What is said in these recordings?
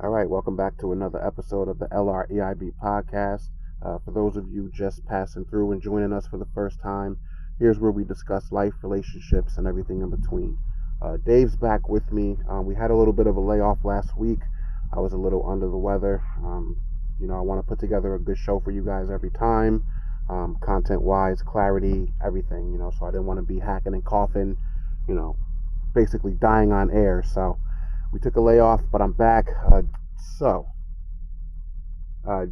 All right, welcome back to another episode of the LREIB podcast. For those of you just passing through and joining us for the first time, here's where we discuss life, relationships, and everything in between. Dave's back with me. We had a little bit of a layoff last week. I was a little under the weather. I want to put together a good show for you guys every time, content-wise, clarity, everything, so I didn't want to be hacking and coughing, basically dying on air. So we took a layoff, but I'm back.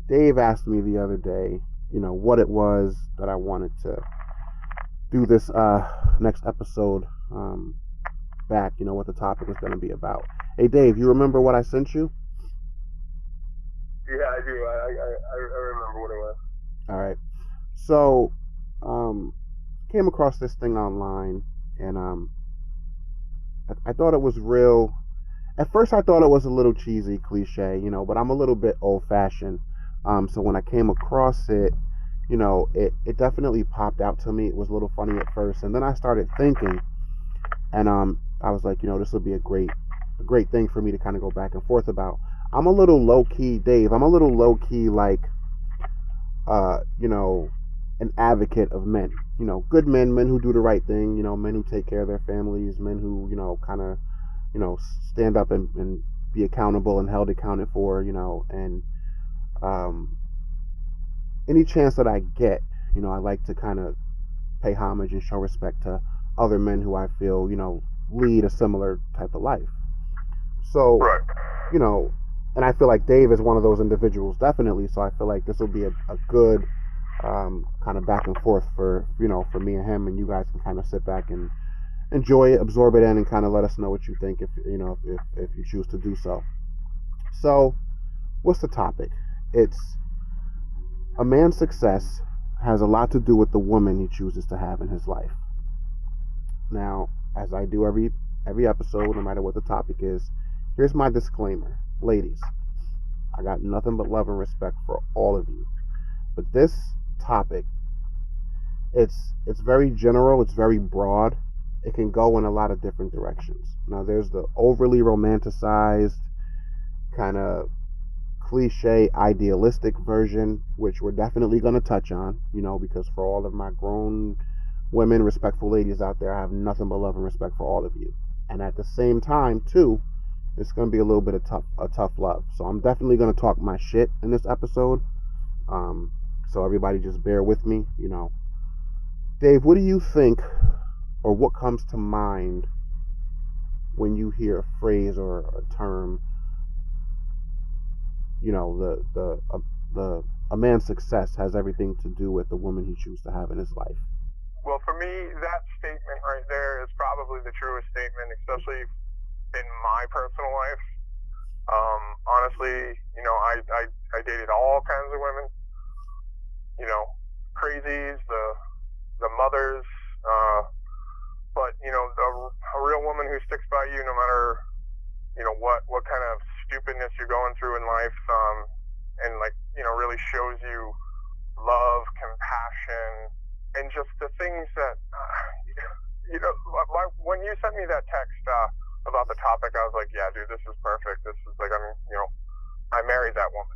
Dave asked me the other day, what it was that I wanted to do this next episode back, what the topic was going to be about. Hey, Dave, you remember what I sent you? Yeah, I do. I remember what it was. All right. So, came across this thing online, and I thought it was real. At first, I thought it was a little cheesy, cliche, but I'm a little bit old-fashioned. So when I came across it, it definitely popped out to me. It was a little funny at first, and then I started thinking, and I was like, this would be a great thing for me to kind of go back and forth about. I'm a little low-key, Dave. I'm a little low-key, like, an advocate of men. Good men who do the right thing. Men who take care of their families. Men who, kind of, stand up and be accountable and held accounted for. And any chance that I get, I like to kind of pay homage and show respect to other men who I feel, lead a similar type of life. So, right. And I feel like Dave is one of those individuals, definitely. So I feel like this will be a good kind of back and forth for for me and him, and you guys can kind of sit back and enjoy it, absorb it in, and kind of let us know what you think if you choose to do so. So, what's the topic? It's a man's success has a lot to do with the woman he chooses to have in his life. Now, as I do every episode, no matter what the topic is, here's my disclaimer. Ladies, I got nothing but love and respect for all of you. But this topic, it's very general, it's very broad. It can go in a lot of different directions. Now, there's the overly romanticized, kind of cliche, idealistic version, which we're definitely going to touch on, because for all of my grown women, respectful ladies out there, I have nothing but love and respect for all of you. And at the same time, too, it's going to be a little bit of tough love. So I'm definitely going to talk my shit in this episode. So everybody just bear with me, Dave, what do you think, or what comes to mind when you hear a phrase or a term, a man's success has everything to do with the woman he chooses to have in his life? Well, for me, that statement right there is probably the truest statement, especially in my personal life. Honestly, I dated all kinds of women, crazies, the mothers, but, a real woman who sticks by you no matter, what kind of stupidness you're going through in life, and really shows you love, compassion, and just the things that, when you sent me that text, about the topic, I was like, yeah, dude, this is perfect. This is like, I married that woman.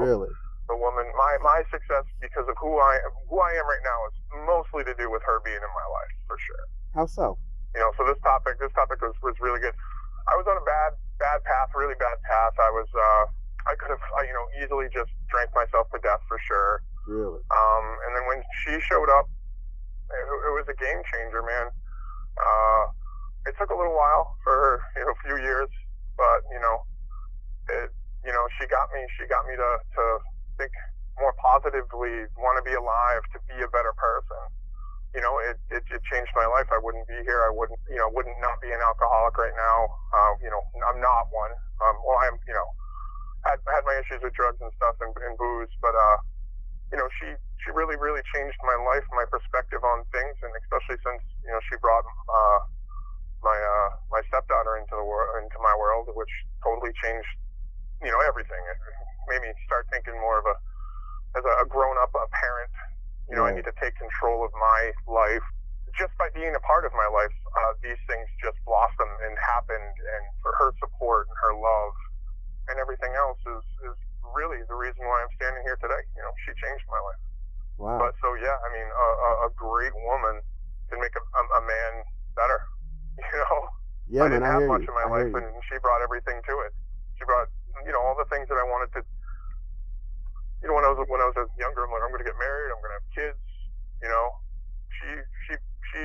Really? The woman, my success because of who I am right now is mostly to do with her being in my life, for sure. How so? So this topic was really good. I was on a bad path, really bad path. I could have, easily just drank myself to death, for sure. Really? And then when she showed up, it was a game changer, man. It took a little while for a few years, but she got me to think more positively, want to be alive, to be a better person. It changed my life. I wouldn't be here. I wouldn't not be an alcoholic right now. I'm not one. Well, I'm had my issues with drugs and stuff and booze, but she really changed my life, my perspective on things, and especially since she brought my stepdaughter into my world, which totally changed everything. It made me start thinking more of as a grown up, a parent. Right. I need to take control of my life. Just by being a part of my life, these things just blossomed and happened, and for her support and her love, and everything else is really the reason why I'm standing here today. She changed my life. Wow. But so yeah, I mean, a great woman can make a man better. Yeah, I man, didn't I have hear much you. in my I hear life, you. and she brought everything to it. She brought all the things that I wanted to. When I was younger, I'm like, I'm going to get married. I'm going to have kids. She she she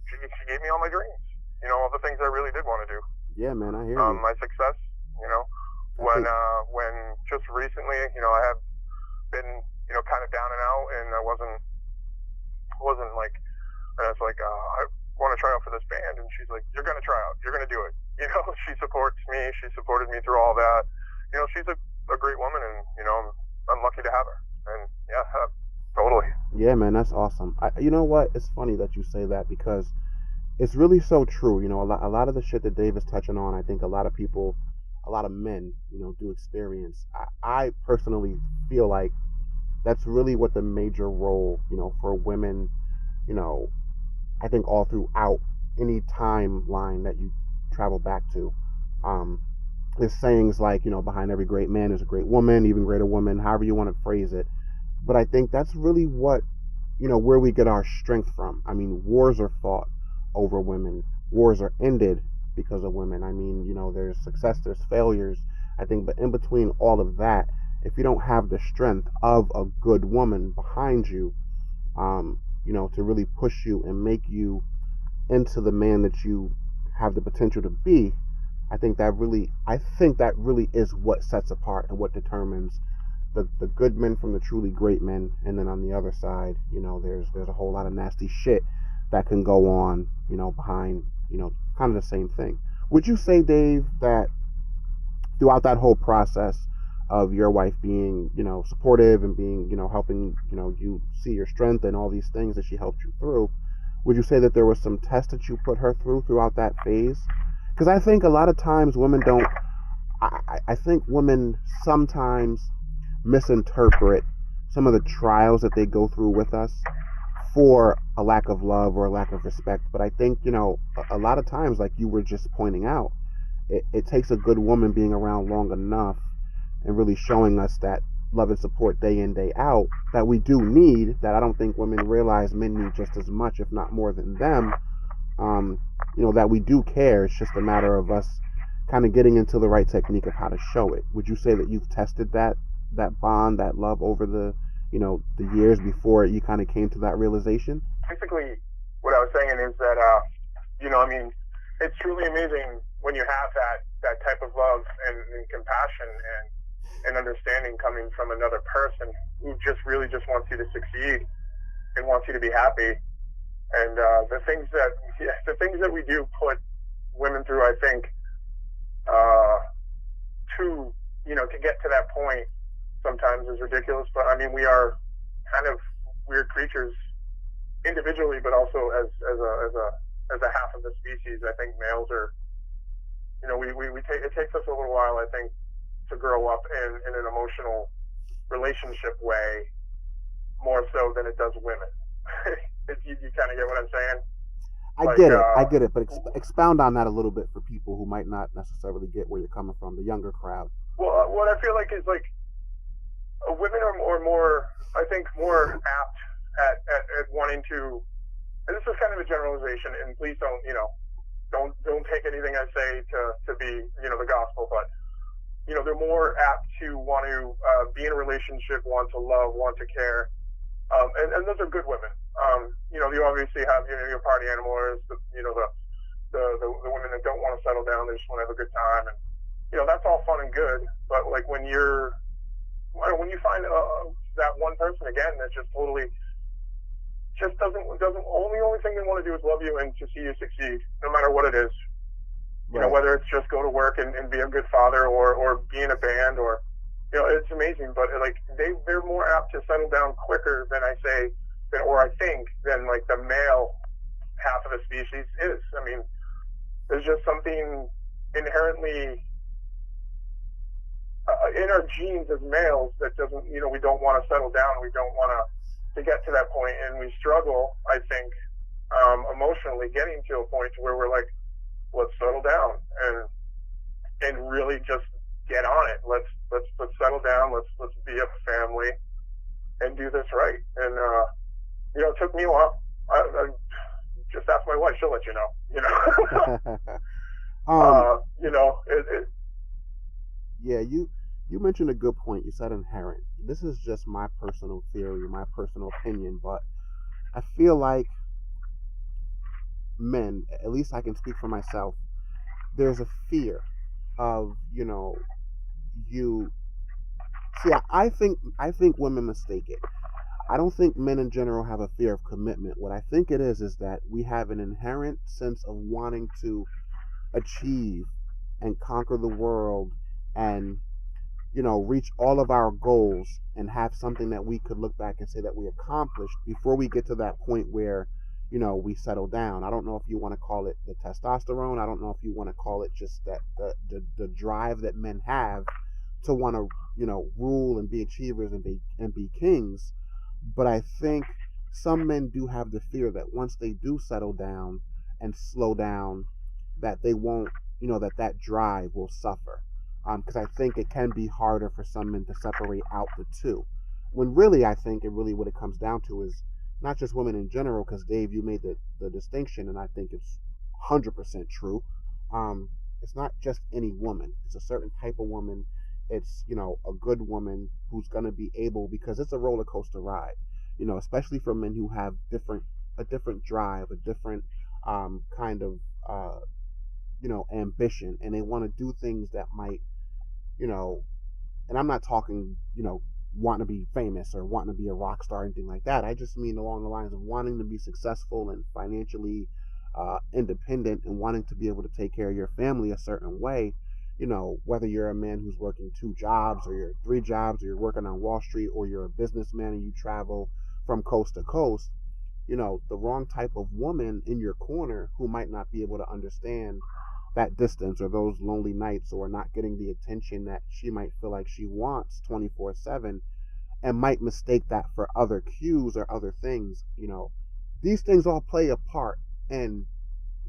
she gave me all my dreams. All the things I really did want to do. Yeah, man, I hear you. My success. When just recently, I have been kind of down and out, and I wasn't like, and I was like, I want to try out for this band, and she's like, you're going to try out. You're going to do it. She supports me. She supported me through all that. She's a great woman, and I'm lucky to have her. And yeah, totally. Yeah, man, that's awesome. You know what? It's funny that you say that because it's really so true. A lot of the shit that Dave is touching on, I think a lot of people, a lot of men, do experience. I personally feel like that's really what the major role, for women, I think all throughout any timeline that you travel back to. Um, there's sayings like, behind every great man is a great woman, even greater woman, however you want to phrase it. But I think that's really what, where we get our strength from. I mean, wars are fought over women. Wars are ended because of women. I mean, there's success, there's failures. I think, but in between all of that, if you don't have the strength of a good woman behind you, to really push you and make you into the man that you have the potential to be, I think that really is what sets apart and what determines the good men from the truly great men. And then on the other side, there's a whole lot of nasty shit that can go on, behind, kind of the same thing. Would you say, Dave, that throughout that whole process of your wife being, supportive and being, helping, you see your strength and all these things that she helped you through, would you say that there was some tests that you put her throughout that phase? Because I think a lot of times women don't, I think women sometimes misinterpret some of the trials that they go through with us for a lack of love or a lack of respect. But I think, a lot of times, like you were just pointing out, it takes a good woman being around long enough and really showing us that love and support day in, day out that we do need, that I don't think women realize men need just as much, if not more than them. That we do care. It's just a matter of us kind of getting into the right technique of how to show it. Would you say that you've tested that bond, that love over the years before you kind of came to that realization? Basically, what I was saying is that, it's truly amazing when you have that type of love and compassion and understanding coming from another person who just really just wants you to succeed and wants you to be happy. And the things that we do put women through, I think, to get to that point sometimes is ridiculous. But I mean, we are kind of weird creatures individually, but also as a half of the species. I think males are, it takes us a little while, I think, to grow up in an emotional relationship way, more so than it does women. You kind of get what I'm saying? I get it, but expound on that a little bit for people who might not necessarily get where you're coming from, the younger crowd. Well, what I feel like is women are more, I think, more apt at wanting to, and this is kind of a generalization, and please don't take anything I say to be the gospel, but they're more apt to want to be in a relationship, want to love, want to care, and those are good women. You obviously have your party animals, the women that don't want to settle down, they just want to have a good time, and that's all fun and good. But when you find that one person again that just totally doesn't only thing they want to do is love you and to see you succeed, no matter what it is. Right. Whether it's just go to work and be a good father or be in a band or it's amazing. But they're more apt to settle down quicker than I think than the male half of the species is. I mean, there's just something inherently in our genes as males that doesn't, we don't want to settle down. We don't want to get to that point, and we struggle, I think, emotionally getting to a point where we're like, let's settle down and really just get on it. Let's settle down. Let's be a family and do this right. And it took me a while. I just ask my wife; she'll let you know. Yeah, you mentioned a good point. You said inherent. This is just my personal theory, my personal opinion, but I feel like men, at least I can speak for myself, there's a fear of, you see, I think women mistake it. I don't think men in general have a fear of commitment. What I think it is that we have an inherent sense of wanting to achieve and conquer the world and reach all of our goals and have something that we could look back and say that we accomplished before we get to that point where we settle down. I don't know if you want to call it the testosterone. I don't know if you want to call it just that the drive that men have to want to rule and be achievers and be kings. But I think some men do have the fear that once they do settle down and slow down, that they won't, that drive will suffer. Because I think it can be harder for some men to separate out the two. When really, I think what it comes down to is not just women in general, because Dave, you made the distinction, and I think it's 100% true. It's not just any woman. It's a certain type of woman. It's, a good woman who's going to be able, because it's a roller coaster ride, especially for men who have a different drive, a different kind of, ambition, and they want to do things that might, and I'm not talking, wanting to be famous or wanting to be a rock star or anything like that. I just mean along the lines of wanting to be successful and financially independent and wanting to be able to take care of your family a certain way. Whether you're a man who's working 2 jobs or you're 3 jobs or you're working on Wall Street or you're a businessman and you travel from coast to coast, the wrong type of woman in your corner who might not be able to understand that distance or those lonely nights or not getting the attention that she might feel like she wants 24/7 and might mistake that for other cues or other things. These things all play a part in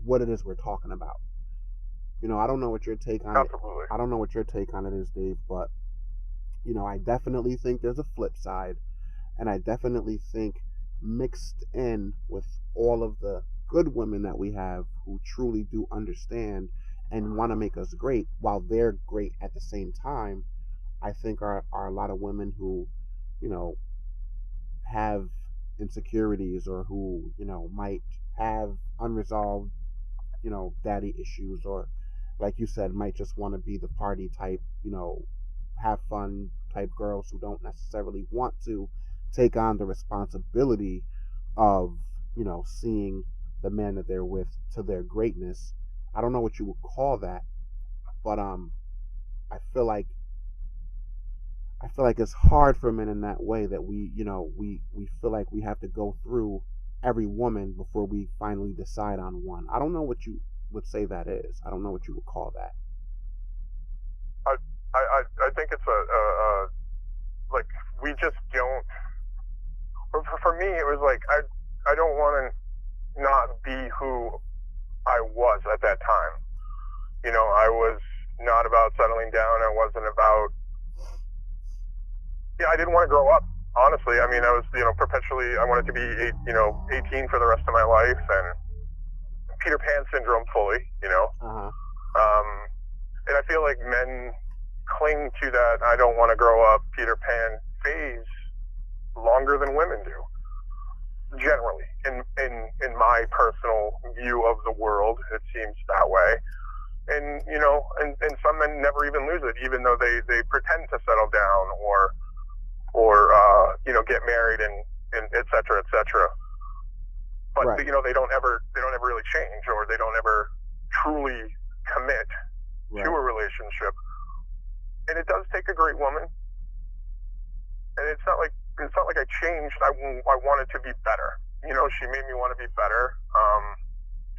what it is we're talking about. I don't know what your take on Absolutely. I don't know what your take on it is, Dave, but I definitely think there's a flip side, and I definitely think mixed in with all of the good women that we have who truly do understand and want to make us great while they're great at the same time, I think are a lot of women who, have insecurities or who, might have unresolved, daddy issues, or like you said, might just want to be the party type, have fun type girls who don't necessarily want to take on the responsibility of, seeing the man that they're with to their greatness. I don't know what you would call that, but I feel like it's hard for men in that way that we feel like we have to go through every woman before we finally decide on one. I don't know what you would say that is. I don't know what you would call that. I think it's like we just don't. For me, it was like I don't want to not be who I was at that time. I was not about settling down. I wasn't about. I didn't want to grow up. Honestly, I mean, I was perpetually. I wanted to be 18 for the rest of my life, and Peter Pan syndrome fully. Uh-huh. And I feel like men cling to that I don't want to grow up Peter Pan phase longer than women do. Generally, in my personal view of the world, it seems that way. And and some men never even lose it, even though they pretend to settle down or get married and et cetera, et cetera. But right. they don't ever really change, or they don't ever truly commit right. to a relationship. And it does take a great woman. And it's not like I changed. I wanted to be better. She made me want to be better.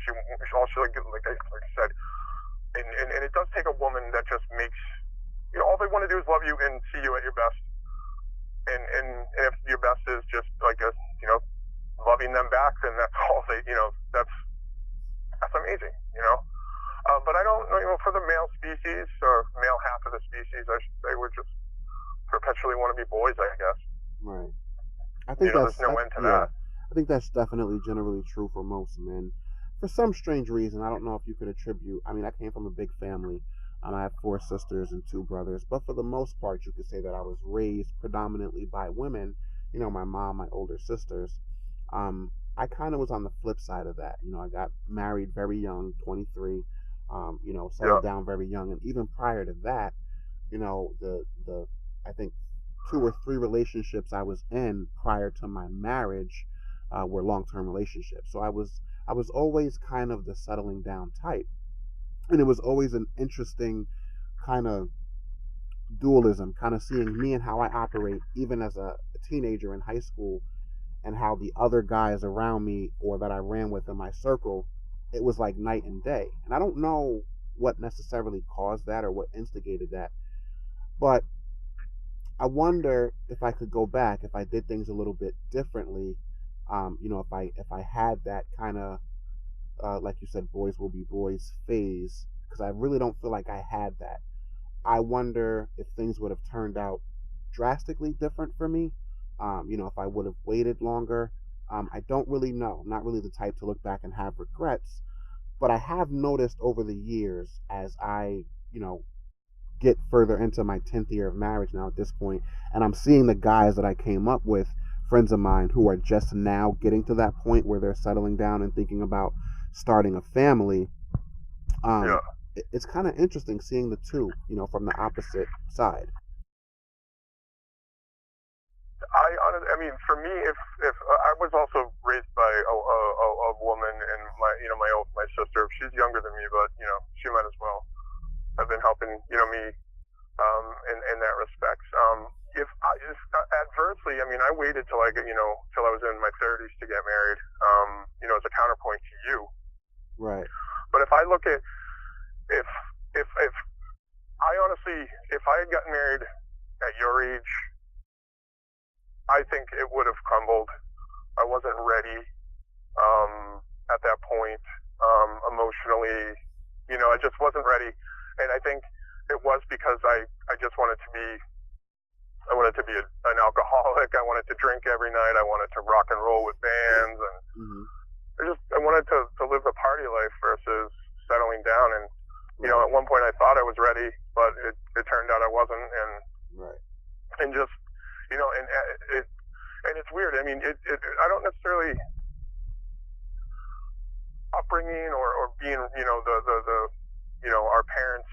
She also, like I said, and it does take a woman that just makes, all they want to do is love you and see you at your best. And if your best is just like loving them back, then that's all that's amazing. But I don't know, for the male species or male half of for the species, I should say. We're just perpetually want to be boys, I guess. Right. I think There's no end to yeah. that. I think that's definitely generally true for most men. For some strange reason, I don't know if you could attribute. I mean, I came from a big family. I have 4 sisters and 2 brothers, but for the most part, you could say that I was raised predominantly by women. My mom, my older sisters. I kind of was on the flip side of that. I got married very young, 23. Settled Yeah. down very young, and even prior to that, the I think 2 or 3 relationships I was in prior to my marriage were long-term relationships. So I was always kind of the settling down type, and it was always an interesting kind of dualism, kind of seeing me and how I operate, even as a teenager in high school, and how the other guys around me or that I ran with in my circle, it was like night and day. And I don't know what necessarily caused that or what instigated that, but I wonder if I could go back, if I did things a little bit differently. If I had that kind of like you said, boys will be boys phase, because I really don't feel like I had that. I wonder if things would have turned out drastically different for me. If I would have waited longer. I don't really know. I'm not really the type to look back and have regrets, but I have noticed over the years as I, get further into my 10th year of marriage now at this point, and I'm seeing the guys that I came up with, friends of mine who are just now getting to that point where they're settling down and thinking about starting a family. Yeah. It's kind of interesting seeing the two, from the opposite side. I mean, for me, if I was also raised by a woman, and my sister, she's younger than me, but she might as well have been helping me in that respect. If adversely, I mean, I waited till till I was in my 30s to get married. As a counterpoint to you. Right. But if I look at if I honestly, if I had gotten married at your age, I think it would have crumbled. I wasn't ready at that point emotionally. I just wasn't ready, and I think it was because I just wanted to be. I wanted to be an alcoholic. I wanted to drink every night. I wanted to rock and roll with bands, and I wanted to live the party life versus settling down. And at one point I thought I was ready, but it turned out I wasn't. And and just and it's weird. I mean, I don't necessarily upbringing or being the our parents,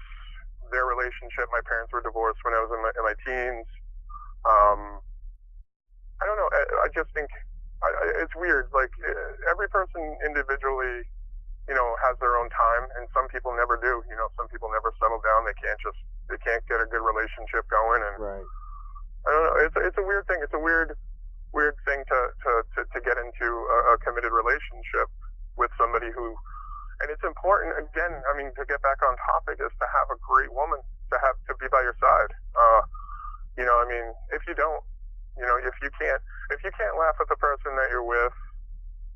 their relationship. My parents were divorced when I was in my teens. I don't know. I just think it's weird. Like every person individually, has their own time, and some people never do. Some people never settle down. They can't get a good relationship going, and I don't know. It's a weird thing. It's a weird thing to get into a committed relationship with somebody who, and it's important. Again, I mean, to get back on topic, is to have a great woman to be by your side. I mean, if you don't, if you can't laugh at the person that you're with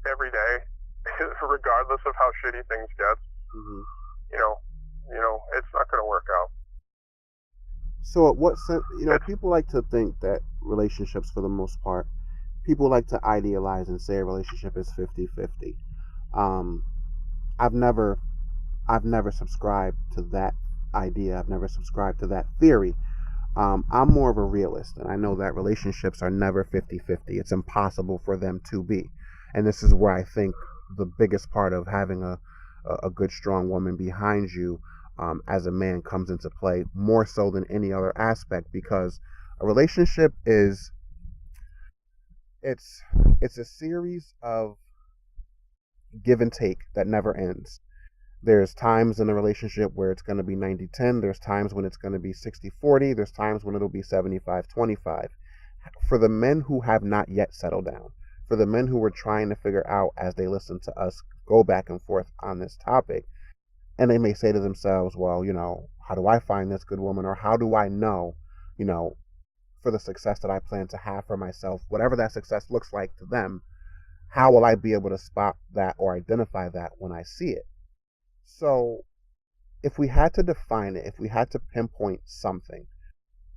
every day, regardless of how shitty things get, it's not going to work out. So, at what sense, people like to think that relationships, for the most part, people like to idealize and say a relationship is 50-50. I've never subscribed to that idea. I've never subscribed to that theory. I'm more of a realist, and I know that relationships are never 50-50. It's impossible for them to be. And this is where I think the biggest part of having a good, strong woman behind you as a man comes into play, more so than any other aspect, because a relationship it's a series of give and take that never ends. There's times in a relationship where it's going to be 90-10. There's times when it's going to be 60-40. There's times when it'll be 75-25. For the men who have not yet settled down, for the men who are trying to figure out as they listen to us go back and forth on this topic, and they may say to themselves, well, how do I find this good woman? Or how do I know, for the success that I plan to have for myself, whatever that success looks like to them, how will I be able to spot that or identify that when I see it? So if we had to define it, if we had to pinpoint something,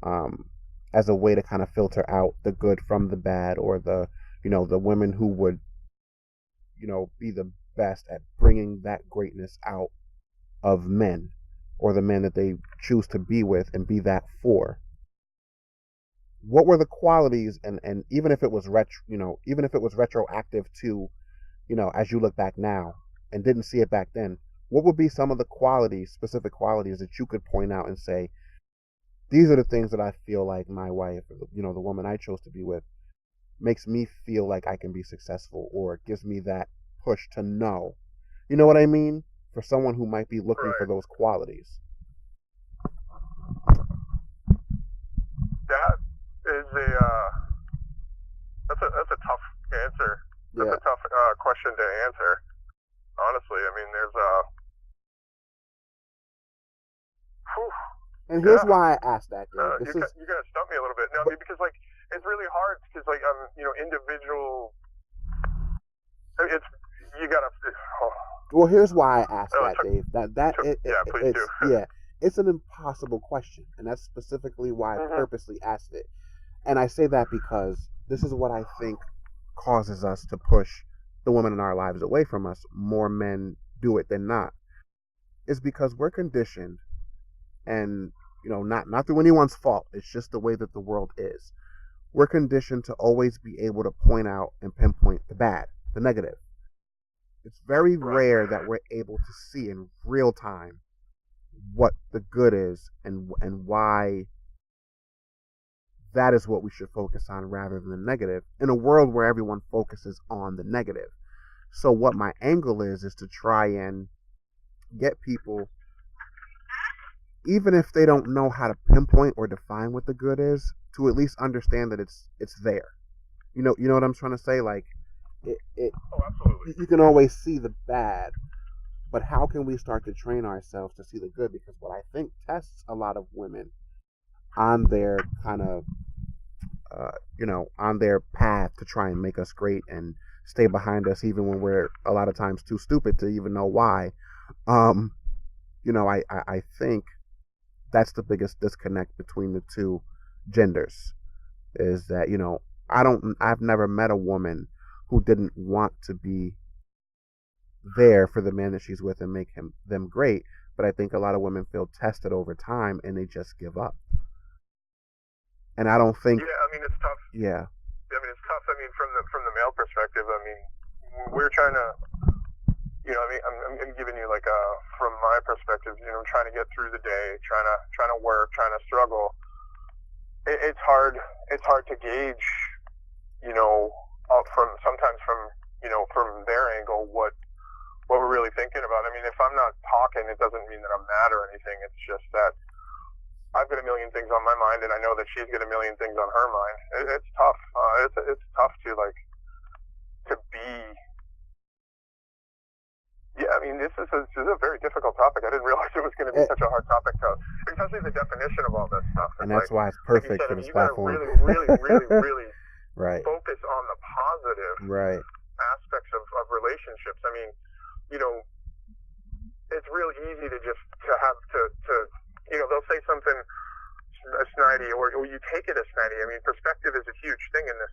um, as a way to kind of filter out the good from the bad, or the women who would, be the best at bringing that greatness out of men, or the men that they choose to be with and be that for. What were the qualities, and even if it was even if it was retroactive to, as you look back now and didn't see it back then, what would be some of the qualities, specific qualities that you could point out and say, these are the things that I feel like my wife, the woman I chose to be with, makes me feel like I can be successful, or gives me that push to know. You know what I mean? For someone who might be looking for Right. those qualities. That is that's a tough answer. That's Yeah. a tough question to answer. Honestly, I mean, there's whew, And here's yeah. why I asked that, Dave. You're gonna stump me a little bit. No, I mean, because like it's really hard because like individual. It's you gotta. Oh, Well, here's why I asked oh, that, Dave. yeah, please It's do. yeah, it's an impossible question, and that's specifically why I Mm-hmm. purposely asked it. And I say that because this is what I think causes us to push the women in our lives away from us. More men do it than not. Is because we're conditioned, and not through anyone's fault. It's just the way that the world is. We're conditioned to always be able to point out and pinpoint the bad, the negative. It's very Right. rare that we're able to see in real time what the good is, and why that is what we should focus on rather than the negative, in a world where everyone focuses on the negative. So what my angle is to try and get people, even if they don't know how to pinpoint or define what the good is, to at least understand that it's there. You know what I'm trying to say? Like, Oh, absolutely. you can always see the bad, but how can we start to train ourselves to see the good? Because what I think tests a lot of women on their kind of, on their path to try and make us great and stay behind us, even when we're a lot of times too stupid to even know why. Um, I think that's the biggest disconnect between the two genders, is that, I've never met a woman who didn't want to be there for the man that she's with and make them great. But I think a lot of women feel tested over time and they just give up. And I don't think. Yeah, I mean it's tough. Yeah. I mean it's tough. I mean from the male perspective, I mean we're trying to, I mean I'm giving you like from my perspective, trying to get through the day, trying to work, trying to struggle. It's hard to gauge, from sometimes from their angle what we're really thinking about. I mean, if I'm not talking, it doesn't mean that I'm mad or anything. It's just that I've got a million things on my mind, and I know that she's got a million things on her mind. It's tough. It's tough to be. Yeah, I mean, this is a very difficult topic. I didn't realize it was going to be such a hard topic especially the definition of all this stuff. And that's why it's perfect for this platform. You got to really right. focus on the positive right. aspects of relationships. I mean, it's real easy to just have to they'll say something snidey, or you take it as snidey. I mean, perspective is a huge thing in this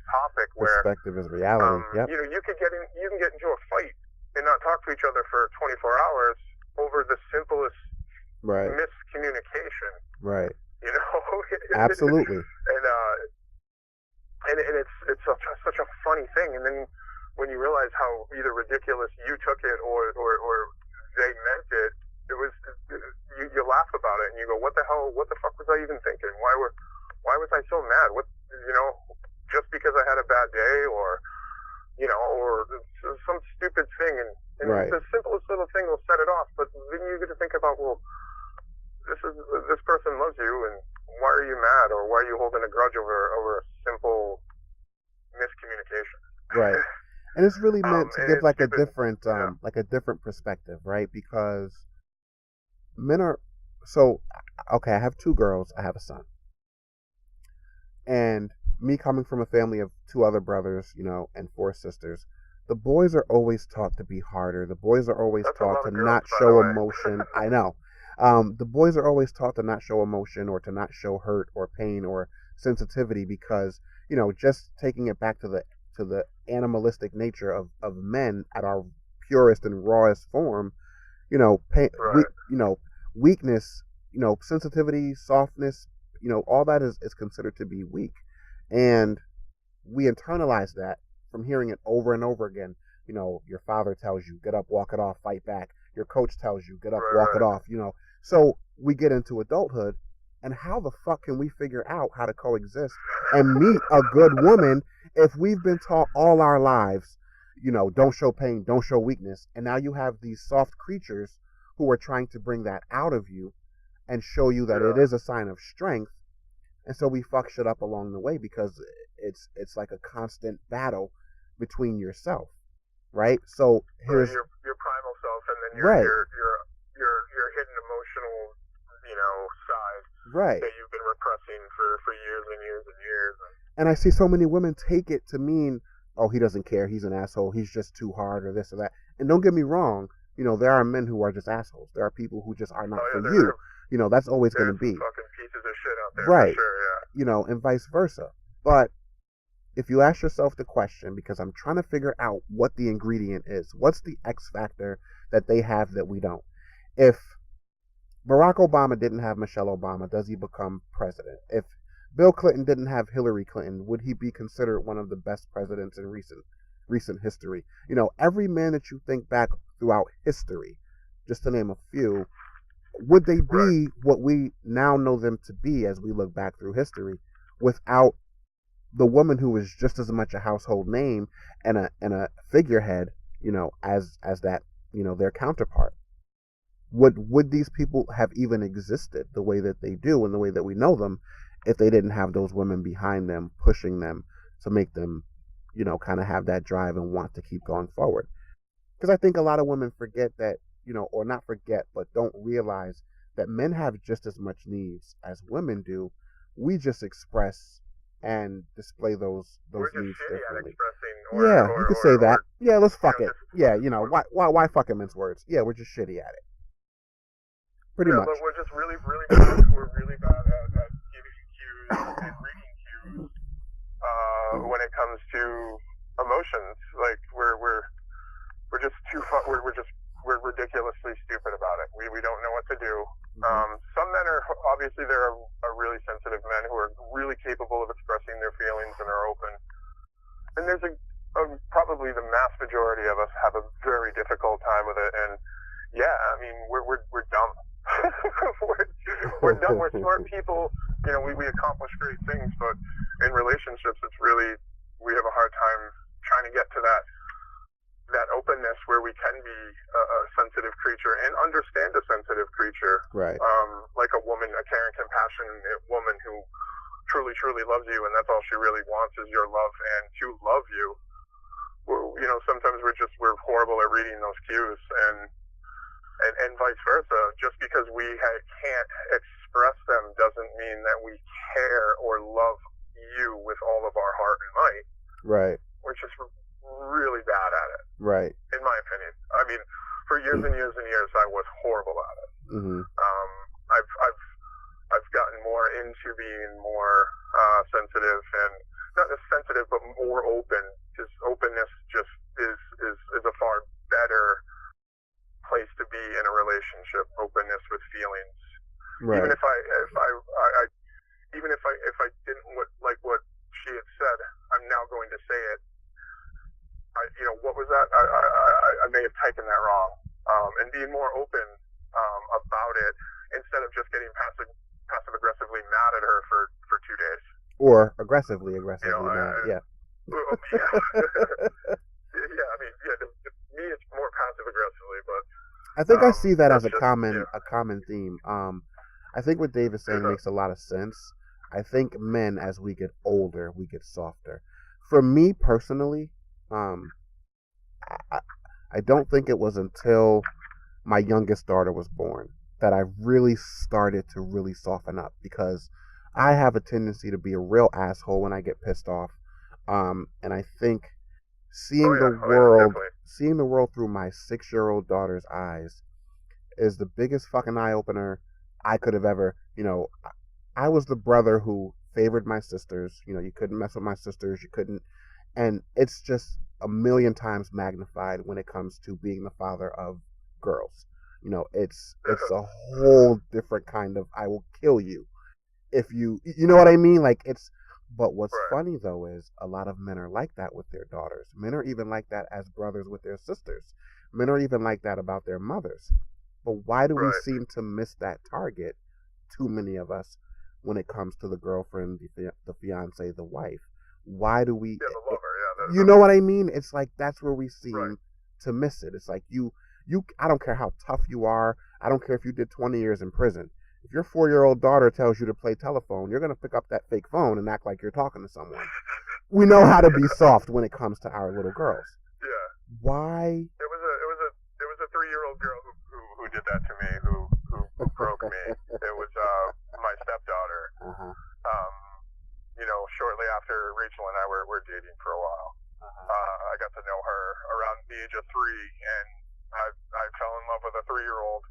topic. Perspective is reality. Yep. You can get into a fight and not talk to each other for 24 hours over the simplest miscommunication. Right. Absolutely. And it's such a funny thing. And then when you realize how either ridiculous you took it or they meant it, it was you laugh about it and you go, what the fuck was I even thinking? Why was I so mad? What just because I had a bad day, or some stupid thing, and right. The simplest little thing will set it off. But then you get to think about, well, this person loves you, and why are you mad, or why are you holding a grudge over a simple miscommunication? Right. And it's really meant to give like a different perspective, right? Because men are okay, I have 2 girls, I have a son. And me coming from a family of 2 other brothers, and 4 sisters, the boys are always taught to be harder. The boys are always That's a taught lot to of girls, not by the show way. emotion. I know. The boys are always taught to not show emotion or to not show hurt or pain or sensitivity because, just taking it back to the animalistic nature of men at our purest and rawest form, pain, Right. weakness, sensitivity, softness, all that is considered to be weak. And we internalize that from hearing it over and over again. Your father tells you, get up, walk it off, fight back. Your coach tells you, get up, Right. walk it Right. off. So we get into adulthood, and how the fuck can we figure out how to coexist and meet a good woman if we've been taught all our lives, don't show pain, don't show weakness, and now you have these soft creatures who are trying to bring that out of you and show you that it Yeah. is a sign of strength. And so we fuck shit up along the way because it's like a constant battle between yourself, right? So Right. here's Your primal self, and then right, your hidden emotional, side right. that you've been repressing for years and years and years. And I see so many women take it to mean, oh, he doesn't care, he's an asshole, he's just too hard, or this or that. And don't get me wrong, there are men who are just assholes. There are people who just are not Oh for yeah, you. That's always going there's to some be fucking pieces of shit out there right. for sure. Yeah. And vice versa. But if you ask yourself the question, because I'm trying to figure out what the ingredient is, what's the X factor that they have that we don't? If Barack Obama didn't have Michelle Obama, does he become president? If Bill Clinton didn't have Hillary Clinton, would he be considered one of the best presidents in recent history? Every man that you think back throughout history, just to name a few, would they be what we now know them to be as we look back through history without the woman who was just as much a household name and a figurehead, as that, their counterpart? Would these people have even existed the way that they do and the way that we know them if they didn't have those women behind them pushing them to make them, kind of have that drive and want to keep going forward? Because I think a lot of women forget that, or not forget, but don't realize that men have just as much needs as women do. We just express and display those We're just needs shitty at differently. expressing, Yeah, you could say that. Yeah, let's fuck it. just Yeah, why fucking mince words? Yeah, we're just shitty at it. Pretty much. But we're just really bad. We're really bad at giving cues and reading cues when it comes to emotions. Like we're just we're ridiculously stupid about it. We don't know what to do. Some men are obviously there are really sensitive men who are really capable of expressing their feelings and are open. And there's probably the mass majority of us have a very difficult time with it. And yeah, I mean we're dumb. we're dumb. We're smart people. We accomplish great things, but in relationships, it's really we have a hard time trying to get to that openness where we can be a sensitive creature and understand a sensitive creature, right? Like a woman, a caring, compassionate woman who truly loves you, and that's all she really wants is your love and to love you. Sometimes we're horrible at reading those cues, and vice versa. Just because we can't express them doesn't mean that we care or love you with all of our heart and might. Right. We're just really bad at it. Right. In my opinion. I mean, for years and years and years, I was horrible at it. I've gotten more into being more sensitive, and not just sensitive, but more open. Because openness just is a far better place to be in a relationship. Openness with feelings. Right. Even if I didn't like what she had said, I'm now going to say it. What was that? I may have typed that wrong. And being more open about it instead of just getting passive aggressively mad at her for 2 days. Or aggressively mad. Yeah. Yeah, I mean, to me it's more passive aggressively, but I think I see that as a just, common theme. I think what Dave is saying makes a lot of sense. I think men, as we get older, we get softer. For me personally, I don't think it was until my youngest daughter was born that I really started to really soften up, because I have a tendency to be a real asshole when I get pissed off. And I think Oh seeing the yeah, oh yeah, world, definitely. seeing the world through my 6-year-old daughter's eyes is the biggest fucking eye opener I could have ever. I was the brother who favored my sisters. You couldn't mess with my sisters. You couldn't, and it's just a million times magnified when it comes to being the father of girls. It's a whole different kind of I will kill you if you know what I mean? Like it's but what's Right, funny though is a lot of men are like that with their daughters. Men are even like that as brothers with their sisters. Men are even like that about their mothers. But why do we right. seem to miss that target, too many of us, when it comes to the girlfriend, the fiance, the wife? Why do we Yeah, the lover. Yeah, you know what I mean? It's like that's where we right. seem to miss it. It's like I don't care how tough you are. I don't care if you did 20 years in prison. If your 4-year-old daughter tells you to play telephone, you're going to pick up that fake phone and act like you're talking to someone. We know how to be soft when it comes to our little girls. Yeah. Why? It was a 3-year-old girl who did that to me, who broke me. It was my stepdaughter. Uh-huh. Shortly after Rachel and I were dating for a while. I got to know her around the age of 3, and I fell in love with a 3-year-old,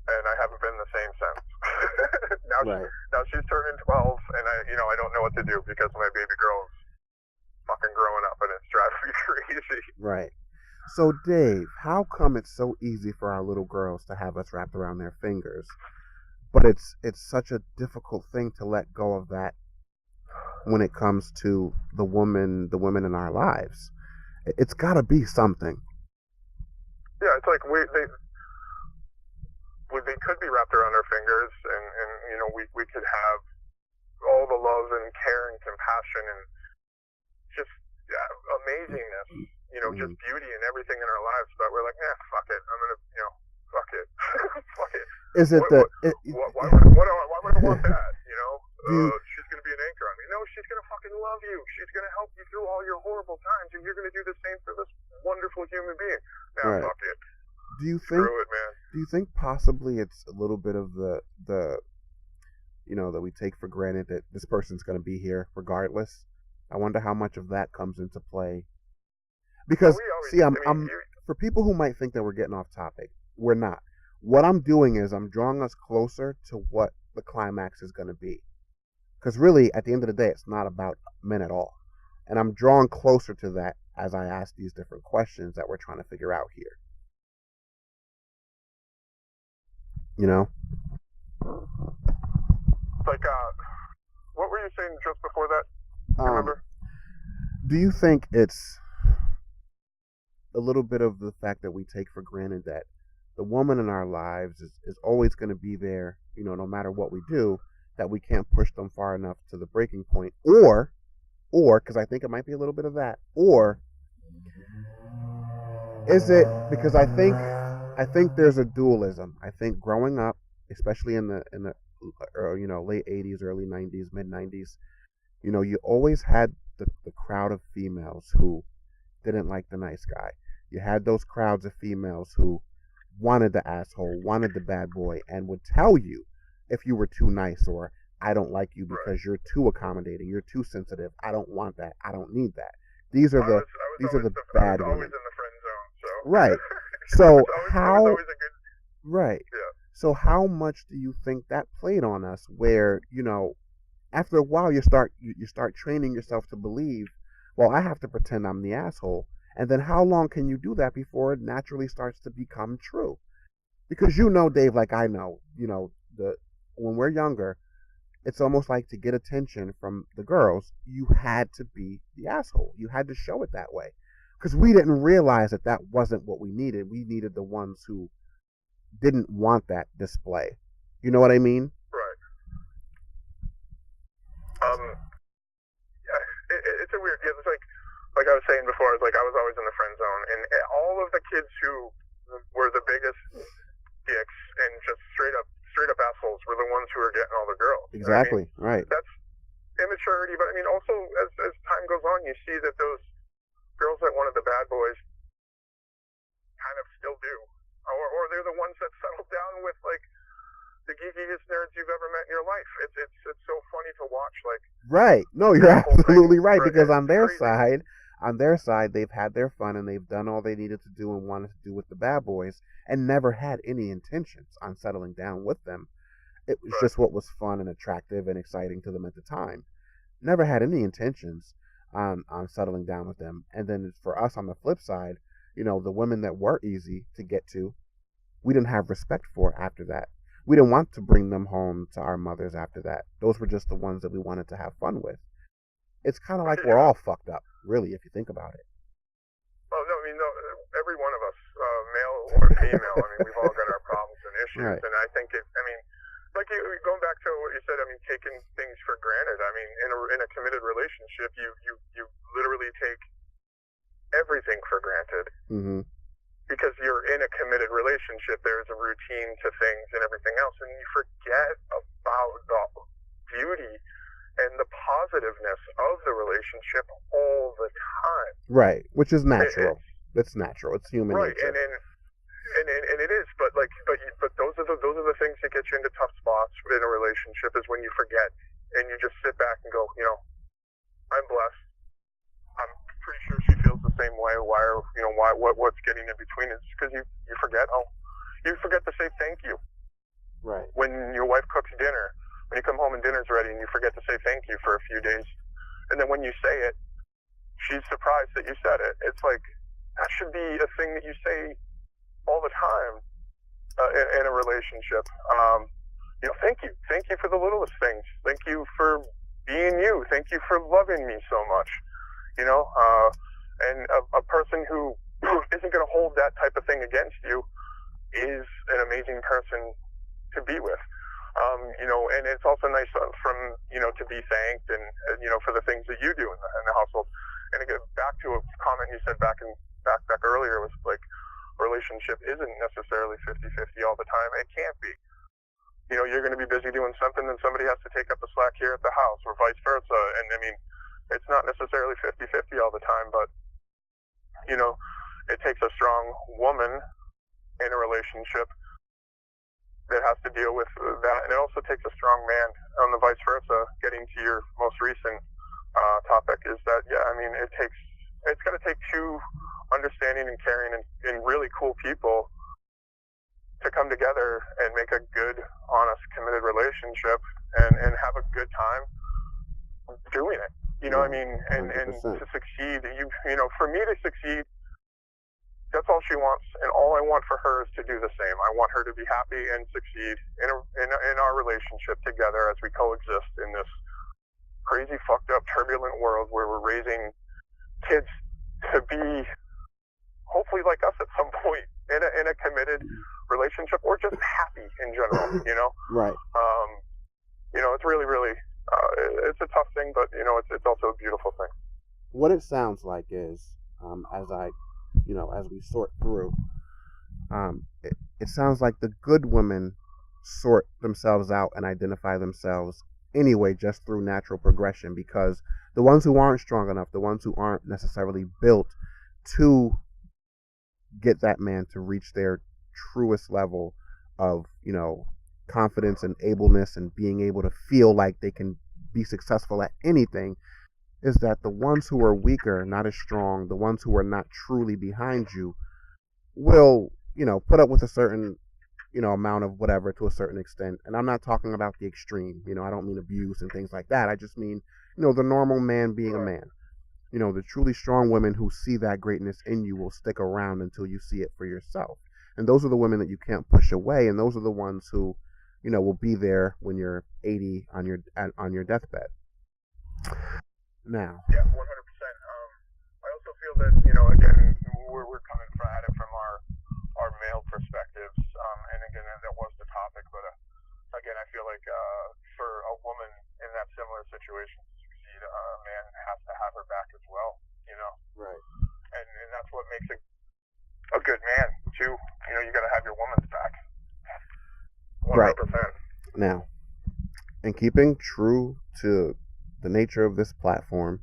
and I haven't been the same since. Right. Now she's turning 12, and I don't know what to do because my baby girl's fucking growing up, and it's driving me crazy. Right. So Dave, how come it's so easy for our little girls to have us wrapped around their fingers, but it's such a difficult thing to let go of that when it comes to the women in our lives? It's got to be something. Yeah, it's like they could be wrapped around our fingers, and we could have all the love and care and compassion and just amazingness, just beauty and everything in our lives, but we're like, fuck it, I'm gonna, fuck it, fuck it. Is it why would I want that? She's gonna be an anchor on me. No, she's gonna fucking love you. She's gonna help you through all your horrible times, and you're gonna do the same for this wonderful human being. Right. Fuck it. Do you think? Screw it, man. Do you think possibly it's a little bit of the that we take for granted that this person's going to be here regardless? I wonder how much of that comes into play. Because I'm for people who might think that we're getting off topic, we're not. What I'm doing is I'm drawing us closer to what the climax is going to be. Because really, at the end of the day, it's not about men at all. And I'm drawing closer to that as I ask these different questions that we're trying to figure out here. Like, what were you saying just before that? Remember? Do you think it's a little bit of the fact that we take for granted that the woman in our lives is always going to be there, no matter what we do, that we can't push them far enough to the breaking point? Or, because I think it might be a little bit of that, or is it because I think there's a dualism. I think growing up, especially in the late 80s, early 90s, mid 90s, you always had the crowd of females who didn't like the nice guy. You had those crowds of females who wanted the asshole, wanted the bad boy, and would tell you if you were too nice, or I don't like you because you're too accommodating, you're too sensitive, I don't want that, I don't need that. These are the bad women. I was always in the friend zone, so. Right. So I was always a good. Right. Yeah. So how much do you think that played on us? Where after a while you start training yourself to believe, well, I have to pretend I'm the asshole, and then how long can you do that before it naturally starts to become true? Because Dave, like I know, when we're younger, it's almost like to get attention from the girls, you had to be the asshole. You had to show it that way. Because we didn't realize that wasn't what we needed. We needed the ones who didn't want that display. You know what I mean? Right. It's a weird. Yeah, it's like I was saying before. It's like I was always in the friend zone, and all of the kids who were the biggest dicks and just straight up assholes were the ones who were getting all the girls. Exactly. Right. That's immaturity, but also as time goes on, you see that those girls that wanted the bad boys kind of still do, or they're the ones that settle down with like the geekiest nerds you've ever met in your life. It's so funny to watch. Like, right? No, you're absolutely right, because on their side, On their side, they've had their fun and they've done all they needed to do and wanted to do with the bad boys and never had any intentions on settling down with them. It was Right. just what was fun and attractive and exciting to them at the time. Never had any intentions on settling down with them. And then for us on the flip side, the women that were easy to get to, we didn't have respect for after that. We didn't want to bring them home to our mothers after that. Those were just the ones that we wanted to have fun with. It's kind of like we're Yeah. all fucked up, really, if you think about it. Well, no, I mean, no, every one of us, male or female, I mean, we've all got our problems and issues, Right. and I think I mean, like going back to what you said, I mean, taking things for granted. I mean, in a committed relationship, you literally take everything for granted Mm-hmm. because you're in a committed relationship. There's a routine to things and everything else, and you forget about the beauty and the positiveness of the relationship all the time. Right, which is It, natural. it's It's natural. It's human right, nature. and it is, but like, but those are the things that get you into tough spots in a relationship is when you forget and you just sit back and go, I'm blessed. I'm pretty sure she feels the same way. What's getting in between is because you forget. Oh, you forget to say thank you Right. when your wife cooks dinner. When you come home and dinner's ready, and you forget to say thank you for a few days, and then when you say it, she's surprised that you said it. It's like that should be a thing that you say all the time in a relationship. Thank you for the littlest things. Thank you for being you. Thank you for loving me so much. And a person who isn't going to hold that type of thing against you is an amazing person to be with. And it's also nice to be thanked and for the things that you do in the household. And again, back to a comment you said back earlier was like, relationship isn't necessarily 50-50 all the time. It can't be. You're going to be busy doing something and somebody has to take up the slack here at the house or vice versa. And I mean, it's not necessarily 50-50 all the time, but it takes a strong woman in a relationship that has to deal with that. And it also takes a strong man on the vice versa. Getting to your most recent topic is that, it's going to take two understanding and caring and really cool people to come together and make a good, honest, committed relationship and have a good time doing it. What I mean? And 100%. to succeed, for me to succeed, that's all she wants, and all I want for her is to do the same. I want her to be happy and succeed in our relationship together as we coexist in this crazy, fucked up, turbulent world where we're raising kids to be hopefully like us at some point in a committed relationship or just happy in general. Right. It's really, really, it's a tough thing, but it's also a beautiful thing. What it sounds like is, as we sort through, it sounds like the good women sort themselves out and identify themselves anyway just through natural progression, because the ones who aren't strong enough, the ones who aren't necessarily built to get that man to reach their truest level of, confidence and ableness and being able to feel like they can be successful at anything, is that the ones who are weaker, not as strong, the ones who are not truly behind you will, put up with a certain, amount of whatever to a certain extent. And I'm not talking about the extreme, I don't mean abuse and things like that. I just mean, the normal man being a man. The truly strong women who see that greatness in you will stick around until you see it for yourself. And those are the women that you can't push away. And those are the ones who, will be there when you're 80 on your deathbed. Now. Yeah, 100%. I also feel that, again, we're coming at it from our male perspectives. And again, that was the topic. But again, I feel like for a woman in that similar situation to succeed, a man has to have her back as well, Right. And that's what makes a good man, too. You got to have your woman's back. 100%. Right. Now, in keeping true to the nature of this platform,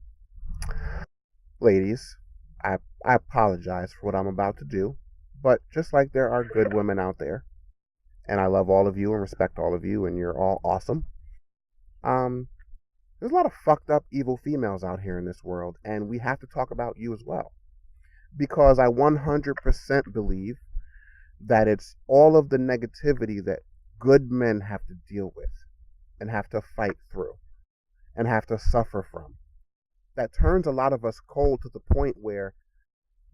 ladies, I apologize for what I'm about to do, but just like there are good women out there, and I love all of you and respect all of you, and you're all awesome, there's a lot of fucked up evil females out here in this world, and we have to talk about you as well, because I 100% believe that it's all of the negativity that good men have to deal with and have to fight through and have to suffer from that turns a lot of us cold, to the point where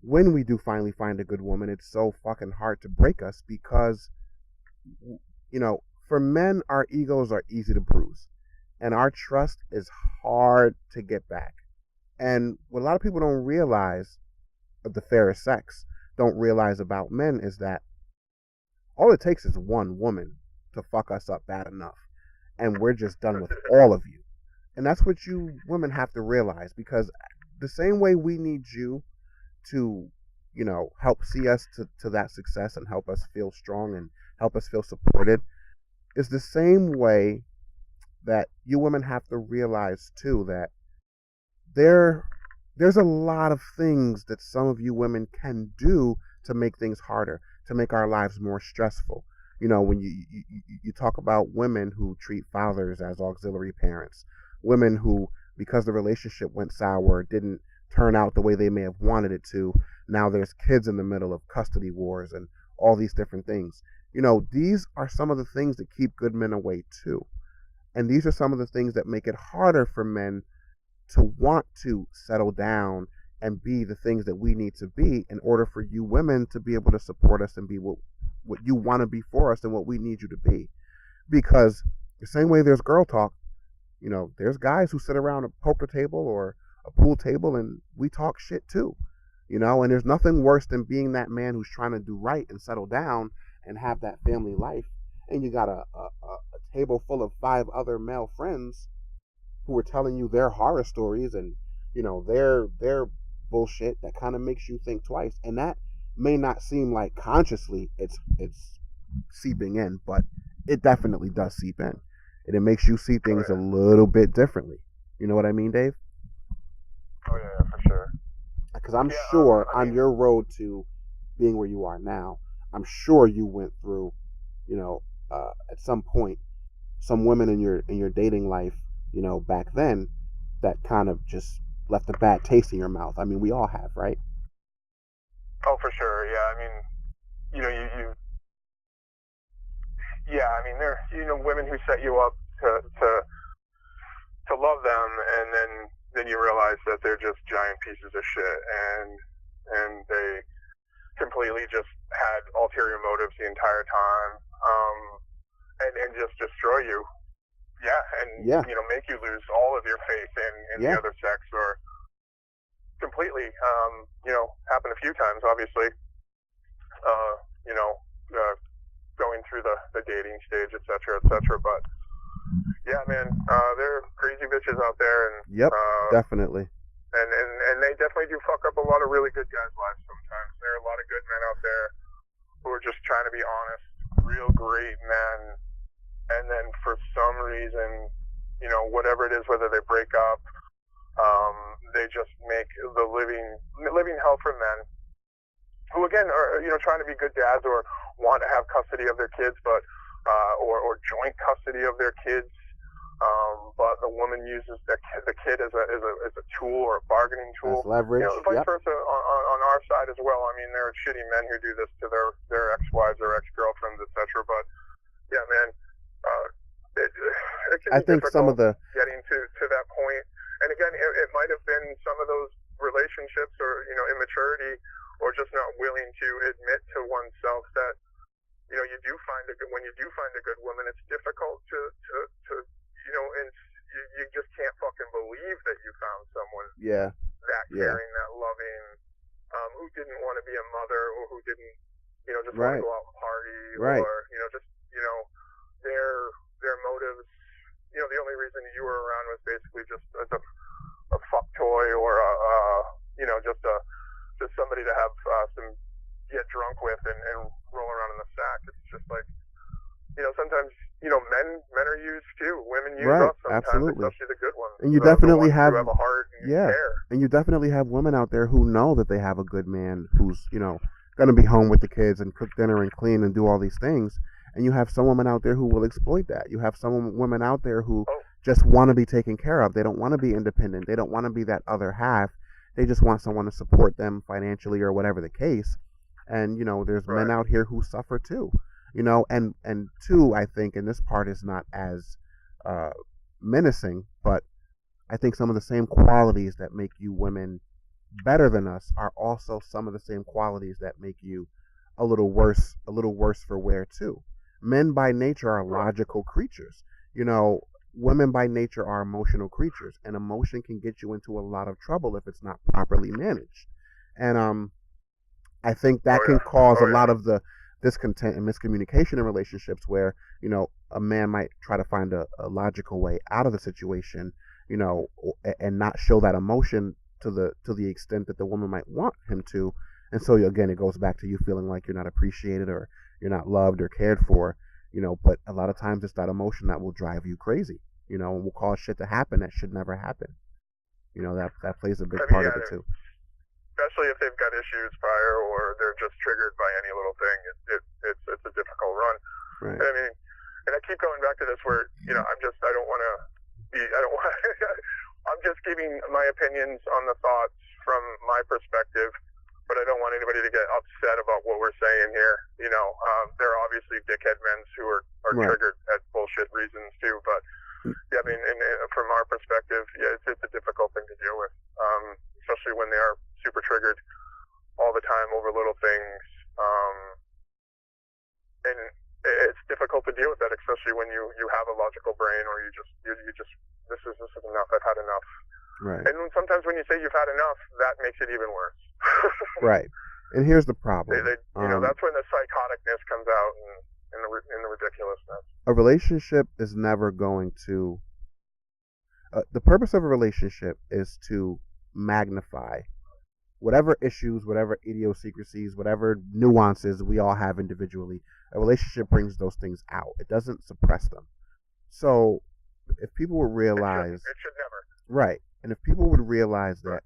when we do finally find a good woman, it's so fucking hard to break us, because, for men, our egos are easy to bruise and our trust is hard to get back. And what a lot of people don't realize of the fairest sex, don't realize about men, is that all it takes is one woman to fuck us up bad enough, and we're just done with all of you. And that's what you women have to realize, because the same way we need you to, help see us to that success and help us feel strong and help us feel supported, is the same way that you women have to realize too that there's a lot of things that some of you women can do to make things harder, to make our lives more stressful. When you talk about women who treat fathers as auxiliary parents, women who, because the relationship went sour, didn't turn out the way they may have wanted it to, now there's kids in the middle of custody wars and all these different things. These are some of the things that keep good men away too. And these are some of the things that make it harder for men to want to settle down and be the things that we need to be, in order for you women to be able to support us and be what you want to be for us and what we need you to be. Because the same way there's girl talk, there's guys who sit around a poker table or a pool table and we talk shit too. And there's nothing worse than being that man who's trying to do right and settle down and have that family life, and you got a table full of 5 other male friends who are telling you their horror stories and their bullshit. That kind of makes you think twice, and that may not seem like consciously it's seeping in, but it definitely does seep in, and it makes you see things a little bit differently. You know what I mean, Dave? Oh yeah, for sure. Because I'm sure on your road to being where you are now, I'm sure you went through, at some point, some women in your dating life, back then, that kind of just left a bad taste in your mouth. I mean, we all have, right? Oh, for sure. Yeah. I mean, yeah. I mean, there, women who set you up to love them, and then you realize that they're just giant pieces of shit, and they completely just had ulterior motives the entire time, and just destroy you. Yeah, and make you lose all of your faith in the other sex, or completely. Happened a few times, obviously. Going through the dating stage, et cetera, et cetera. But yeah, man, there are crazy bitches out there, and definitely. And they definitely do fuck up a lot of really good guys' lives sometimes. There are a lot of good men out there who are just trying to be honest, real great men, and then for some reason, whatever it is, whether they break up, they just make the living hell for men who, again, are trying to be good dads or want to have custody of their kids, but or joint custody of their kids. But the woman uses the kid as a tool or a bargaining tool. As leverage. Vice versa on our side as well. I mean, there are shitty men who do this to their ex-wives or ex-girlfriends, etc. But yeah, man, it can I be think some of the getting to that point. And again, it might have been some of those relationships, or immaturity, or just not willing to admit to oneself that you do find when you do find a good woman, it's difficult to and you just can't fucking believe that you found someone that caring, that loving, who didn't want to be a mother, or who didn't just want to go out and party, or just their motives. The only reason you were around was basically just as a fuck toy, or just somebody to have get drunk with and roll around in the sack. It's just like, sometimes, men are used too. Women use us sometimes, absolutely. Especially the good ones. And you definitely have a heart and care. And you definitely have women out there who know that they have a good man who's, going to be home with the kids and cook dinner and clean and do all these things. And you have some women out there who will exploit that. You have some women out there who just want to be taken care of. They don't want to be independent. They don't want to be that other half. They just want someone to support them financially or whatever the case. And there's men Right. out here who suffer too. And two, I think, and this part is not as uh, menacing, but I think some of the same qualities that make you women better than us are also some of the same qualities that make you a little worse for wear too. Men by nature are logical creatures. Women by nature are emotional creatures, and emotion can get you into a lot of trouble if it's not properly managed. And I think that can cause a lot of the discontent and miscommunication in relationships where, a man might try to find a logical way out of the situation, and not show that emotion to the extent that the woman might want him to. And so again, it goes back to you feeling like you're not appreciated or you're not loved or cared for, but a lot of times it's that emotion that will drive you crazy, and will cause shit to happen that should never happen. That plays a big part of it too. Especially if they've got issues prior or they're just triggered by any little thing, it's a difficult run. Right. I mean, and I keep going back to this where, I don't want to be, I don't want I'm just giving my opinions on the thoughts from my perspective, but I don't want anybody to get upset about what we're saying here. There are obviously dickhead men who are Right. triggered at bullshit reasons too, but yeah, I mean, from our perspective, yeah, it's a difficult thing to deal with, especially when they are super triggered all the time over little things, and it's difficult to deal with that, especially when you have a logical brain or you just this is enough. I've had enough. Right. And sometimes when you say you've had enough, that makes it even worse. Right. And here's the problem. That's when the psychoticness comes out and the ridiculousness. A relationship is never going to. The purpose of a relationship is to magnify whatever issues, whatever idiosyncrasies, whatever nuances we all have individually. A relationship brings those things out. It doesn't suppress them. So if people would realize, it should never. Right, and if people would realize that,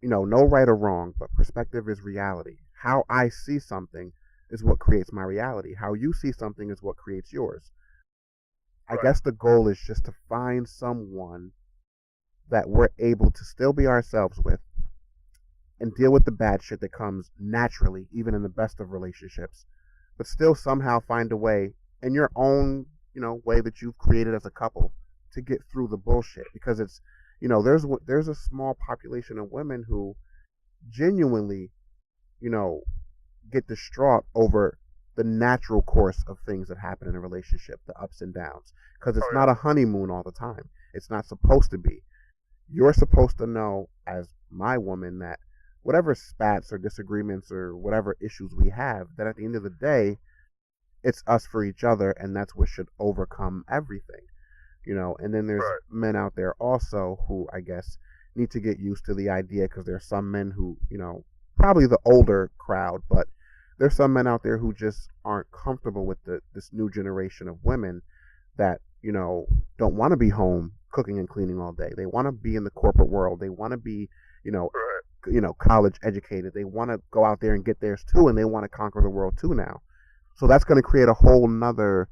no right or wrong, but perspective is reality. How I see something is what creates my reality. How you see something is what creates yours. I guess the goal is just to find someone that we're able to still be ourselves with and deal with the bad shit that comes naturally, even in the best of relationships, but still somehow find a way in your own, way that you've created as a couple to get through the bullshit. Because it's, there's a small population of women who genuinely, get distraught over the natural course of things that happen in a relationship, the ups and downs, because it's not a honeymoon all the time. It's not supposed to be. You're supposed to know, as my woman, that whatever spats or disagreements or whatever issues we have, that at the end of the day, it's us for each other, and that's what should overcome everything. And then there's men out there also who, I guess, need to get used to the idea, because there are some men who, probably the older crowd, but there's some men out there who just aren't comfortable with this new generation of women that, don't want to be home cooking and cleaning all day. They want to be in the corporate world. They want to be, college educated. They want to go out there and get theirs too, and they want to conquer the world too now. So that's going to create a whole nother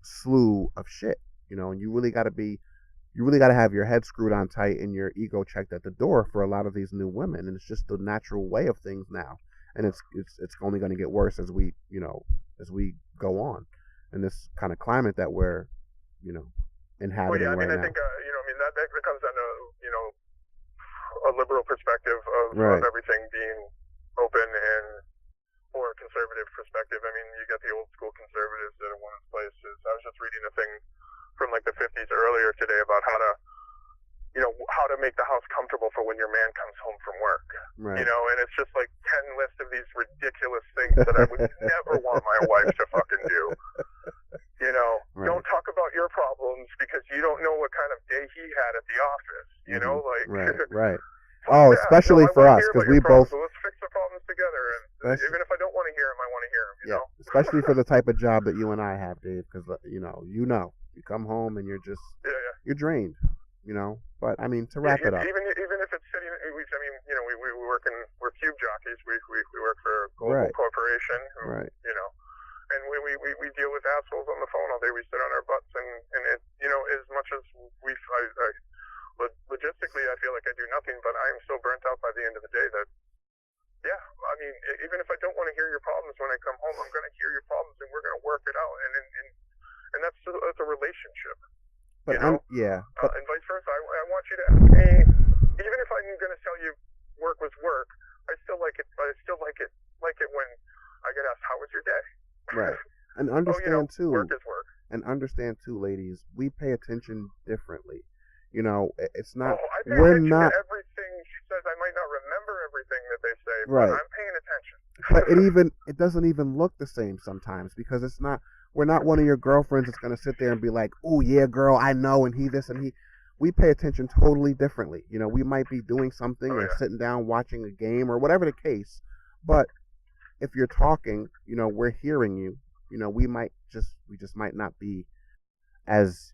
slew of shit, and you really got to have your head screwed on tight and your ego checked at the door for a lot of these new women. And it's just the natural way of things now. And it's only going to get worse as we go on in this kind of climate that we're, inhabiting right now. I think, that comes down to, a liberal perspective of everything being open, and or a conservative perspective. I mean, you got the old school conservatives that are one of the places. I was just reading a thing from like the 50s earlier today about how to make the house comfortable for when your man comes home from work. Right. And it's just like 10 lists of these ridiculous things that I would never want my wife to fucking do. Right. Don't talk about your problems because you don't know what kind of day he had at the office. Right. Oh, especially for us, because we both. So let's fix the problems together, and even if I don't want to hear him, I want to hear him. You know? Especially for the type of job that you and I have, Dave, because you come home and you're just you're drained. But I mean, to wrap it up. Even if it's sitting, we're cube jockeys. We work for a global corporation. Who, and we deal with assholes on the phone all day. We sit on our butts, and it, as much as feel like I do nothing, but I am so burnt out by the end of the day that, yeah, I mean, even if I don't want to hear your problems when I come home, I'm going to hear your problems and we're going to work it out. And that's a relationship, But you know? but And vice versa. I want you to ask me, even if I'm going to tell you work was work, I still like it. I still like it when I get asked, "How was your day?" right. And Oh, you know, understand too, work is work. ladies, we pay attention differently. You know, it's not. Oh, I pay We're attention not to everything she says. I might not remember everything that they say, but right. I'm paying attention. But it doesn't even look the same sometimes because it's not. We're not one of your girlfriends that's gonna sit there and be like, "Oh yeah, girl, I know," and he this and he. We pay attention totally differently. You know, we might be doing something Oh, or yeah. sitting down watching a game or whatever the case, but if you're talking, you know, we're hearing you. You know, we just might not be as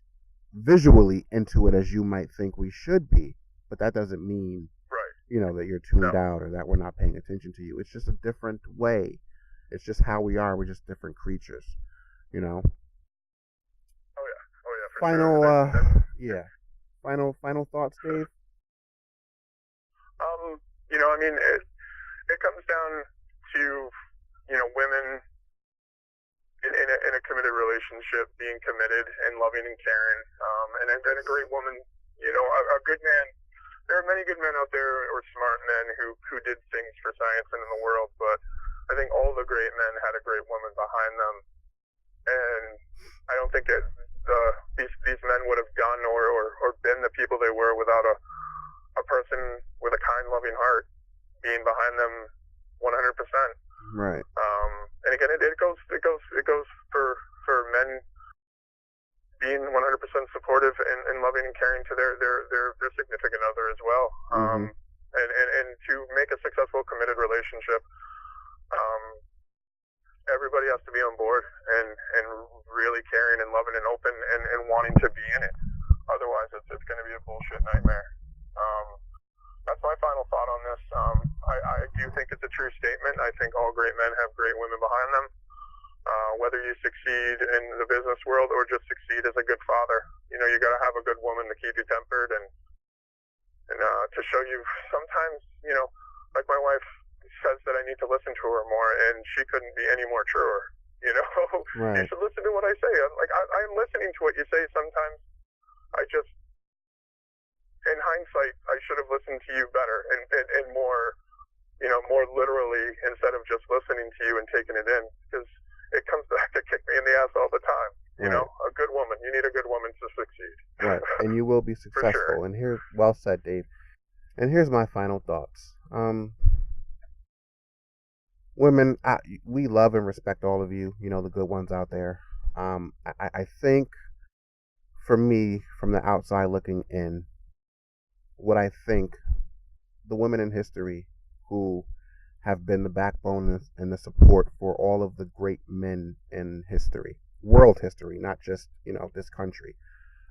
visually into it as you might think we should be, but that doesn't mean, Right. you know, that you're tuned No. out or that we're not paying attention to you. It's just a different way. It's just how we are. We're just different creatures, you know. Oh yeah. Oh yeah. For Final, sure. yeah. Final thoughts, Dave. You know, I mean, it comes down to, you know, women in a committed relationship being committed and loving and caring, and a great woman. You know, a good man. There are many good men out there, or smart men who did things for science and in the world, but I think all the great men had a great woman behind them, and I don't think that these men would have done or been the people they were without a person with a kind, loving heart being behind them 100%. Right. And again, it goes for men being 100% supportive and loving and caring to their significant other as well. And to make a successful, committed relationship, everybody has to be on board and really caring and loving and open and wanting to be in it. Otherwise, it's going to be a bullshit nightmare. That's my final thought on this. I do think it's a true statement. I think all great men have great women behind them. Whether you succeed in the business world or just succeed as a good father, you know, you got to have a good woman to keep you tempered and to show you. Sometimes, you know, like my wife says that I need to listen to her more, and she couldn't be any more truer. You know, right. You should listen to what I say. I'm listening to what you say. Sometimes I just, in hindsight, I should have listened to you better and more, you know, more literally instead of just listening to you and taking it in, because it comes back to kick me in the ass all the time. You know, a good woman. You need a good woman to succeed. Right, and you will be successful. Sure. And here's well said, Dave. And here's my final thoughts. Women, we love and respect all of you. You know, the good ones out there. I think, for me, from the outside looking in, what I think the women in history who have been the backbone and the support for all of the great men in history, world history, not just, you know, this country,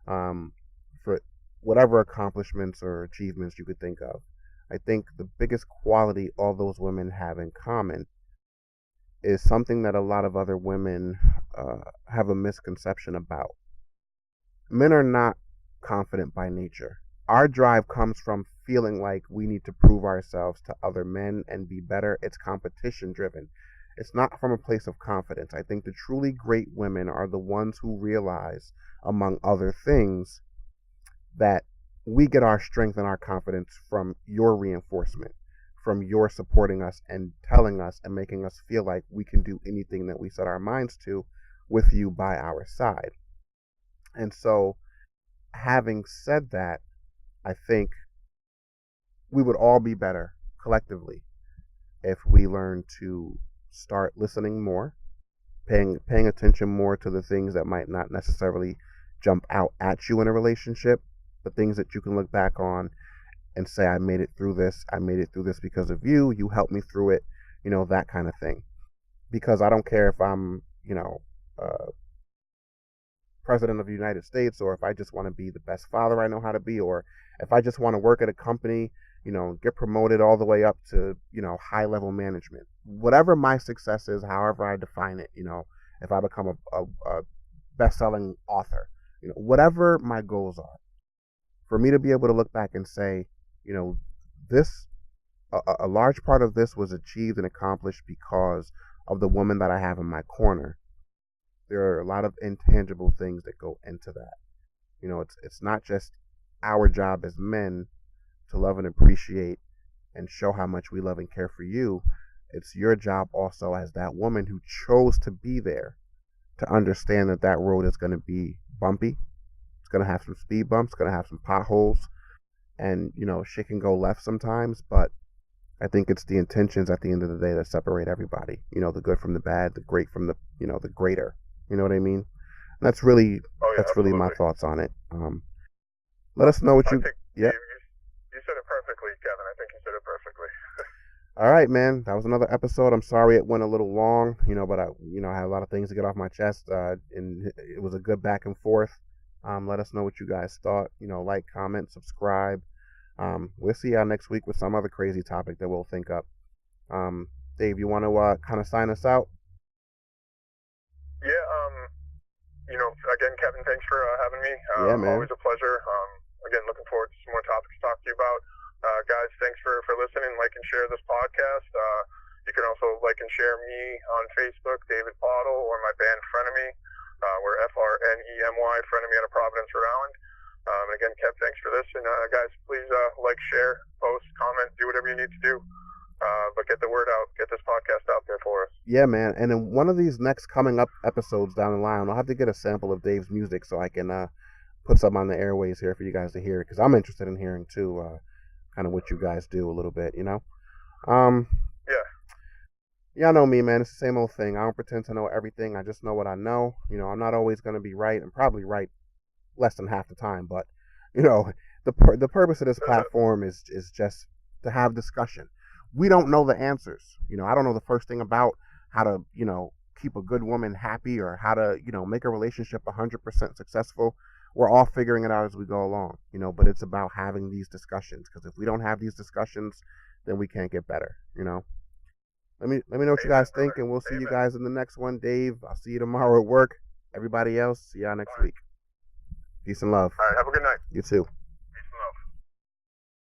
for whatever accomplishments or achievements you could think of. I think the biggest quality all those women have in common is something that a lot of other women have a misconception about. Men are not confident by nature. Our drive comes from feeling like we need to prove ourselves to other men and be better. It's competition driven. It's not from a place of confidence. I think the truly great women are the ones who realize, among other things, that we get our strength and our confidence from your reinforcement, from your supporting us and telling us and making us feel like we can do anything that we set our minds to with you by our side. And so, having said that, I think we would all be better collectively if we learn to start listening more, paying attention more to the things that might not necessarily jump out at you in a relationship, but things that you can look back on and say, I made it through this because of you. You helped me through it, you know, that kind of thing. Because I don't care if I'm, you know, president of the United States, or if I just want to be the best father I know how to be, or if I just want to work at a company, you know, get promoted all the way up to, you know, high level management. Whatever my success is, however I define it, you know, if I become a best-selling author, you know, whatever my goals are, for me to be able to look back and say, this a large part of this was achieved and accomplished because of the woman that I have in my corner. There are a lot of intangible things that go into that. It's not just our job as men to love and appreciate and show how much we love and care for you. It's your job also as that woman who chose to be there to understand that that road is going to be bumpy. It's going to have some speed bumps, going to have some potholes, and shit can go left sometimes, but I think it's the intentions at the end of the day that separate everybody. The good from the bad, the great from the greater. You know what I mean? And that's really really my thoughts on it. Let us know what you. Yeah. You said it perfectly, Kevin. I think you said it perfectly. All right, man. That was another episode. I'm sorry it went a little long, but I had a lot of things to get off my chest, and it was a good back and forth. Let us know what you guys thought. Like, comment, subscribe. We'll see y'all next week with some other crazy topic that we'll think up. Dave, you want to kind of sign us out? Yeah. Again, Kevin, thanks for having me. Yeah, man. Always a pleasure. Again, looking forward to some more topics to talk to you about. Guys, thanks for listening. Like and share this podcast. You can also like and share me on Facebook, David Bottle, or my band Frenemy. We're FRNEMY, Frenemy out of Providence, Rhode Island. And again, Kev, thanks for this. And guys, please like, share, post, comment, do whatever you need to do. But get the word out, get this podcast out there for us. Yeah, man. And in one of these next coming up episodes down the line, I'll have to get a sample of Dave's music so I can put some on the airways here for you guys to hear, because I'm interested in hearing too, kind of what you guys do a little bit, Yeah. Y'all know me, man. It's the same old thing. I don't pretend to know everything. I just know what I know. I'm not always going to be right. I'm probably right less than half the time, but the purpose of this platform is just to have discussion. We don't know the answers. I don't know the first thing about how to keep a good woman happy or how to make a relationship 100% successful. We're all figuring it out as we go along, but it's about having these discussions, because if we don't have these discussions, then we can't get better. Let me know what you guys think, and we'll see you guys in the next one. Dave, I'll see you tomorrow at work. Everybody else, see y'all next week. Peace and love. All right, have a good night. You too.